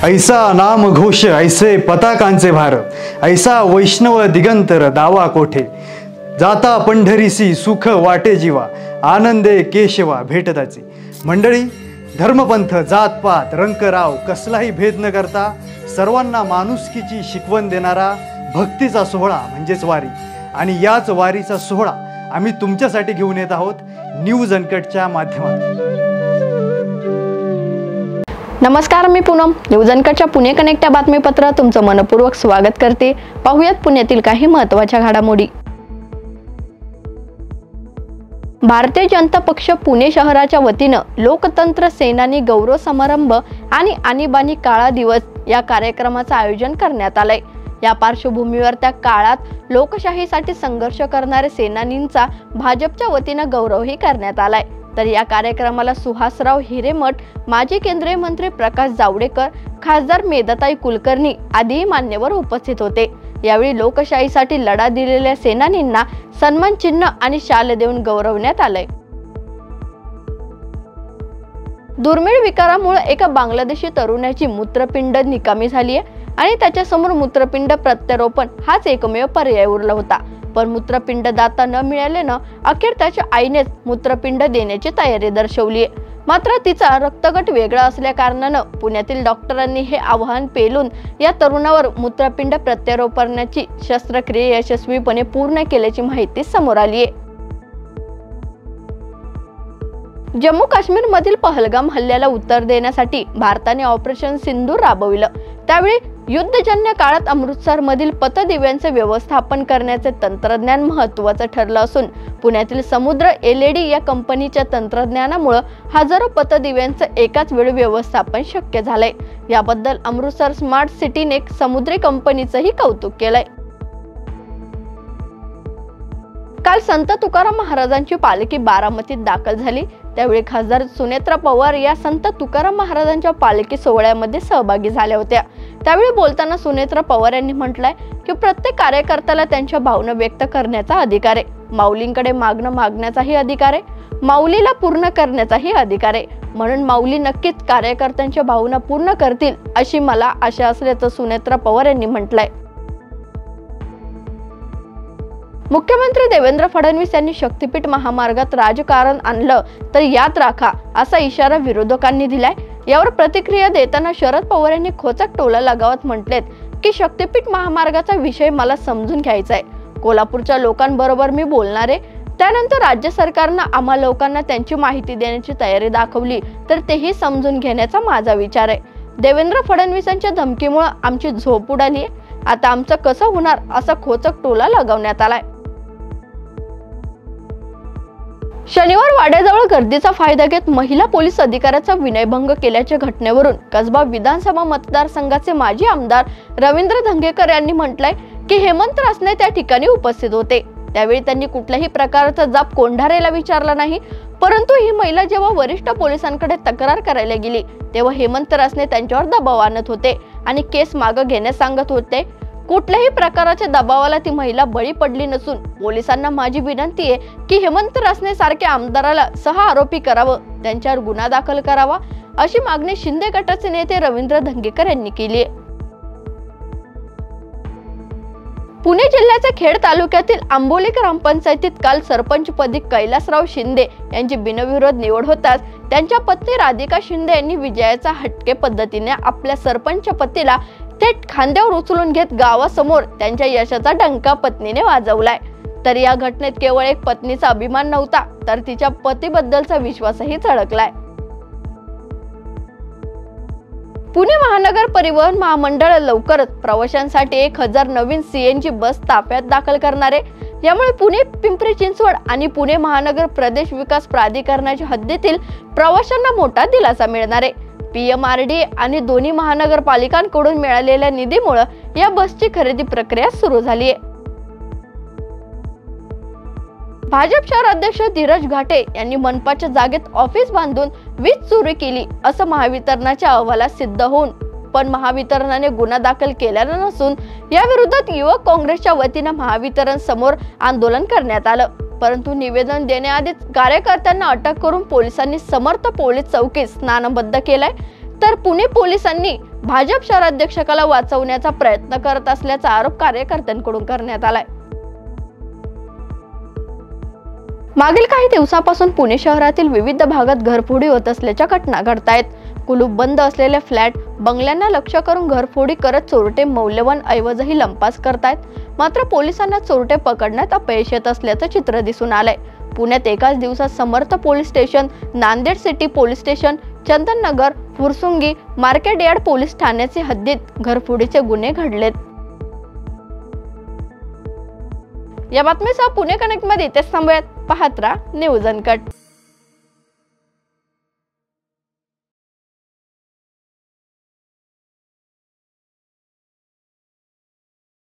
ऐसा नाम घोष ऐसे पताकांचे भार, ऐसा वैष्णव दिगंतर दावा कोठे, जाता पंढरीसी सुख वाटे जीवा, आनंदे केशवा भेटताची। मंडळी, धर्मपंथ जातपात रंकराव कसलाही भेद न करता सर्वांना माणुसकीची शिकवण देणारा भक्तीचा सोहळा म्हणजेच वारी, आणि याच वारीचा सोहळा आम्ही तुमच्यासाठी घेऊन येत आहोत न्यूज अनकटच्या माध्यमातून। नमस्कार, मी पूनम। न्यूज अनकटच्या पुणे कनेक्ट या बातमीपत्र तुमचं मनपूर्वक स्वागत करते। पाहूयात पुण्यातील काही महत्त्वाच्या घडामोडी। भारतीय जनता पक्ष पुणे शहराच्या वतीनं लोकतंत्र सेनानी गौरव समारंभ आणि आणीबाणी काळा दिवस या कार्यक्रमाचं आयोजन करण्यात आलंय। या पार्श्वभूमीवर त्या काळात लोकशाहीसाठी संघर्ष करणारे सेनानींचा भाजपच्या वतीनं गौरवही करण्यात आलाय। तर या कार्यक्रमाला सुहासराव हिरेमठ, माजी केंद्रीय मंत्री प्रकाश जावडेकर, खासदार मेधाताई कुलकर्णी आदी मान्यवर उपस्थित होते। यावेळी लोकशाहीसाठी लढा दिलेल्या सेनानींना सन्मान चिन्ह आणि शाल देऊन गौरवण्यात आलंय। दुर्मिळ विकारामुळे एका बांगलादेशी तरुणाची मूत्रपिंड निकामी झाली आहे आणि त्याच्यासमोर मूत्रपिंड प्रत्यारोपण हाच एकमेव पर्याय उरला होता। पण मूत्रपिंड दाता न मिळाल्यानं अखेर त्याच्या आईनेच मूत्रपिंड देण्याची तयारी दर्शवली आहे। मात्र तिचा रक्तगट वेगळा असल्या कारणानं पुण्यातील डॉक्टरांनी हे आव्हान पेलून या तरुणावर मूत्रपिंड प्रत्यारोपणाची शस्त्रक्रिया यशस्वीपणे पूर्ण केल्याची माहिती समोर आली आहे। जम्मू काश्मीर मधील पहलगाम हल्ल्याला उत्तर देण्यासाठी भारताने ऑपरेशन सिंधूर राबविलं। त्यावेळी युद्धजन्य काळात अमृतसर मधील पथदिव्यांचे व्यवस्थापन करण्याचे तंत्रज्ञान महत्त्वाचं ठरलं असून पुण्यातील समुद्र LED या कंपनीच्या तंत्रज्ञानामुळे हजारो पथदिव्यांचं एकाच वेळी व्यवस्थापन शक्य झालंय। याबद्दल अमृतसर स्मार्ट सिटीने समुद्री कंपनीचंही कौतुक केलंय। काल संत तुकाराम महाराजांची पालखी बारामतीत दाखल झाली। त्यावेळी खासदार सुनेत्रा पवार या संत तुकाराम महाराजांच्या पालखी सोहळ्यामध्ये सहभागी झाल्या होत्या। त्यावेळी बोलताना सुनेत्रा पवार यांनी म्हटलंय की प्रत्येक कार्यकर्त्याला त्यांच्या भावना व्यक्त करण्याचा अधिकार आहे, माऊलींकडे मागण्याचाही अधिकार आहे, माऊलीला पूर्ण करण्याचाही अधिकार आहे। म्हणून माऊली नक्कीच कार्यकर्त्यांच्या भावना पूर्ण करतील अशी मला आशा असल्याचं सुनेत्रा पवार यांनी म्हटलंय। मुख्यमंत्री देवेंद्र फडणवीस यांनी शक्तीपीठ महामार्गात राजकारण आणलं तर याद राखा असा इशारा विरोधकांनी दिलाय। यावर प्रतिक्रिया देताना शरद पवार यांनी खोचक टोला लगावत म्हटलेत की शक्तीपीठ महामार्गाचा विषय मला समजून घ्यायचा आहे, कोल्हापूरच्या लोकांबरोबर मी बोलणार आहे, त्यानंतर राज्य सरकारनं आम्हा लोकांना त्यांची माहिती देण्याची तयारी दाखवली तर तेही समजून घेण्याचा माझा विचार आहे। देवेंद्र फडणवीसांच्या धमकीमुळे आमची झोप उडाली आहे, आता आमचं कसं होणार असा खोचक टोला लगावण्यात आलाय। शनिवार वाड्याजवळ गर्दीचा फायदा घेत महिला पोलीस अधिकाऱ्याचा विनयभंग केल्याच्या घटनेवरून कसबा विधानसभा मतदारसंघाचे माजी आमदार रवींद्र धंगेकर यांनी म्हटलंय की हेमंत रासने त्या ठिकाणी उपस्थित होते। त्यावेळी त्यांनी कुठल्याही प्रकारचा जाब कोंढारेला विचारला नाही, परंतु ही महिला जेव्हा वरिष्ठ पोलिसांकडे तक्रार करायला गेली तेव्हा हेमंत रासने त्यांच्यावर दबाव आणत होते आणि केस मागे घेण्यास सांगत होते। कुठल्याही प्रकारच्या दबावाला ती महिला बळी पडली नसून पोलिसांना माझी विनंती आहे की हेमंत रासने सारख्या आमदाराला 6 आरोपी करावं, त्यांच्यावर गुन्हा दाखल करावा अशी मागणी शिंदे गटाचे नेते रवींद्र धंगेकर यांनी केली आहे। पुणे जिल्ह्याच्या खेड तालुक्यातील आंबोली ग्रामपंचायतीत काल सरपंचपदी कैलासराव शिंदे यांची बिनविरोध निवड होताच त्यांच्या पत्नी राधिका शिंदे यांनी विजयाचा हटके पद्धतीने आपल्या सरपंच पतीला थेट खांद्यावर उचलून घेत गावासमोर त्यांच्या यशाचा डंका पत्नीने वाजवलाय। तर या घटनेत केवळ एक पत्नीचा अभिमान नव्हता तर तिच्या पतीबद्दलचा विश्वासही झळकलाय। पुणे महानगर परिवहन महामंडळ लवकरच प्रवाशांसाठी 1000 नवीन CNG बस ताफ्यात दाखल करणार आहे। यामुळे पुणे, पिंपरी चिंचवड आणि पुणे महानगर प्रदेश विकास प्राधिकरणाच्या हद्दीतील प्रवाशांना मोठा दिलासा मिळणार आहे। PMRD आणि दोन्ही महानगरपालिकांकडून मिळालेल्या निधीमुळे या बसची खरेदी प्रक्रिया सुरू झाली आहे। भाजप शहर अध्यक्ष धीरज घाटे यांनी मनपाच्या जागेत ऑफिस बांधून वीज चोरी केली असं महावितरणाच्या अहवालात सिद्ध होऊन पण महावितरणाने गुन्हा दाखल केलेला नसून या विरोधात युवक काँग्रेसच्या वतीने महावितरण समोर आंदोलन करण्यात आलं। परंतु निवेदन देण्याआधीच कार्यकर्त्यांना अटक करून पोलिसांनी समर्थ पोलीस चौकीत स्थानबद्ध केलाय। तर पुणे पोलिसांनी भाजप शहराध्यक्षाला वाचवण्याचा प्रयत्न करत असल्याचा आरोप कार्यकर्त्यांकडून करण्यात आलाय। मागील काही दिवसापासून पुणे शहरातील विविध भागात घरफोडी होत असल्याच्या घटना घडतायत। कुलूप बंद असलेले फ्लॅट, बंगल्यांना लक्ष्य करून घरफोडी करत चोरटे मौल्यवान ऐवजही लंपास करतायत। मात्र पोलिसांना चोरटे पकडण्यात अपयश येत असल्याचं चित्र दिसून आलंय। पुण्यात एकाच दिवसात Samarth police station, Nanded city police station, Chandannagar, Fursungi, market yard police ठाण्याचे हद्दीत घरफोडीचे गुन्हे घडलेत। या बातमीसह पुणे कनेक्ट मध्ये इथेच थांबूयात। पाहत राहा न्यूज अनकट।